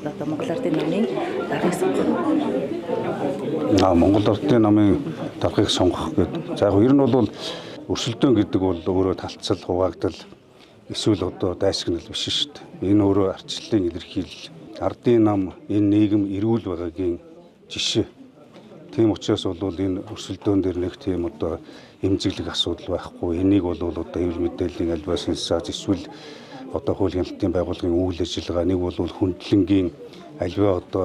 одоо Монгол Ардын намын даргыг сонгох. Монгол Ардын намын даргыг сонгох гэдэг. За яг ер нь бол өрсөлдөөн гэдэг бол өөрөө талцал, хуваагдал эсвэл одоо дайсагнал биш шүү дээ. Энэ өөрөө ардчлалын илэрхийлэл. Ардын нам энэ нийгэм эрүүл байгаагийн жишээ. Тийм учраас бол энэ өрсөлдөөн дээр нэг тийм одоо эмзэглэх асуудал байхгүй. Энийг бол одоо хэвлэл мэдээллийн альбаас инсаац эсвэл одоо хууль хяналтын байгууллагын үйл ажиллагаа нэг бол хүндлэнгийн альва одоо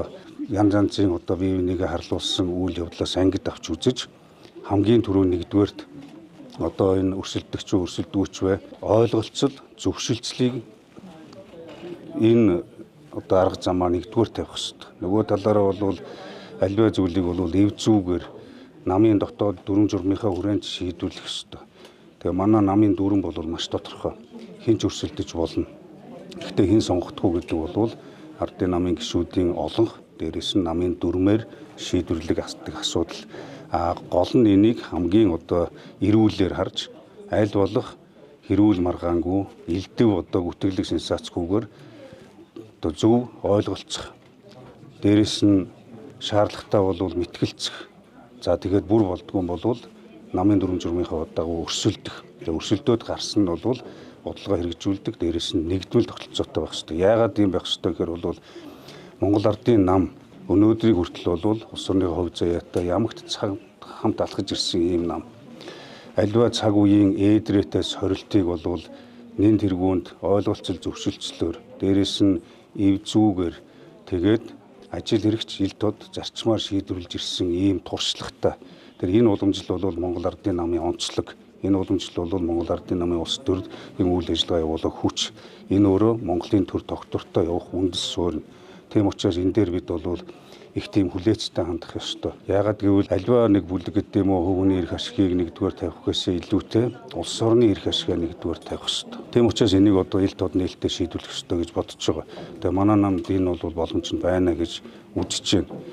янз янзын одоо бие бинийгээ харлуулсан үйл явдлаас ангид авч үзэж хамгийн түрүү нэгдүгээрт одоо энэ өрсөлдөгч өрсөлдөгч бай ойлголцол зөвшөлтслийг энэ одоо арга замаа нэгдүгээр тавих хэрэгтэй. Нөгөө талаараа бол альва зүйлийг бол эв зүүгээр намын дотоод дүрм журмынхаа хүрээнд шийдвэрлэх хэрэгтэй. Тэгээ манай намын дүрм бол маш тодорхой. Хэн ч өрсөлдөж болно. Гэхдээ хэн сонгохдгүй гэдэг бол ардын намын гишүүдийн олонх дээрээс нь намын дүрмээр шийдвэрлэх асуудал. Гол нь энийг хамгийн одоо эрүүлэр харж аль болох хэрүүл маргаангүй элдэв одоо гүтгэлэг сенсацгүйгээр одоо зөв ойлголцох. Дээрээс нь шаардлагатай бол мэтгэлцэх. За тэгээд бүр болдгоо бол намын дүрм журмынхаа дагуу өрсөлдөх. Өрсөлдөөд гарсан нь бол бодлого хэрэгжүүлдэг. Дээрээс нь нэгдмэл тогтолцоотой байх хэрэгтэй. Яагаад ийм байх хэрэгтэй гэхээр бол Монгол Ардын нам өнөөдрийг хүртэл бол улс орны хувь заяатай ямагт хамт алхаж ирсэн ийм нам. Аливаа цаг үеийн ээдрэтээс хорилтыг бол нэн тэргуунд ойлголцол зөвшөлтслөөр дээрээс нь эв зүүгээр тэгээд ажил хэрэгч ил тод зарчмаар шийдвэрлэж ирсэн ийм туршлагатай. Тэр энэ уламжлал бол Монгол Ардын намын онцлог. Энэ уламжлал бол Монгол Ардын намын улс төрийн үйл ажиллагаа явуулах хүч. Энэ өөрөө Монголын төр тогтвортой явах үндэс суурь. Тийм учраас энэ дээр бид бол их тийм хүлээцтэй хандах ёстой. Яагаад гэвэл альва нэг бүлэг гэдэг юм уу хувийн эрх ашигыг нэгдүгээр тавих гэсээ илүүтэй улс орны эрх ашигаа нэгдүгээр тавих ёстой. Тийм учраас энийг одоо ил тод нээлттэй шийдвэрлэх ёстой гэж бодож байгаа. Тэгээ манай намд энэ бол боломж нь байна гэж үзэж байна.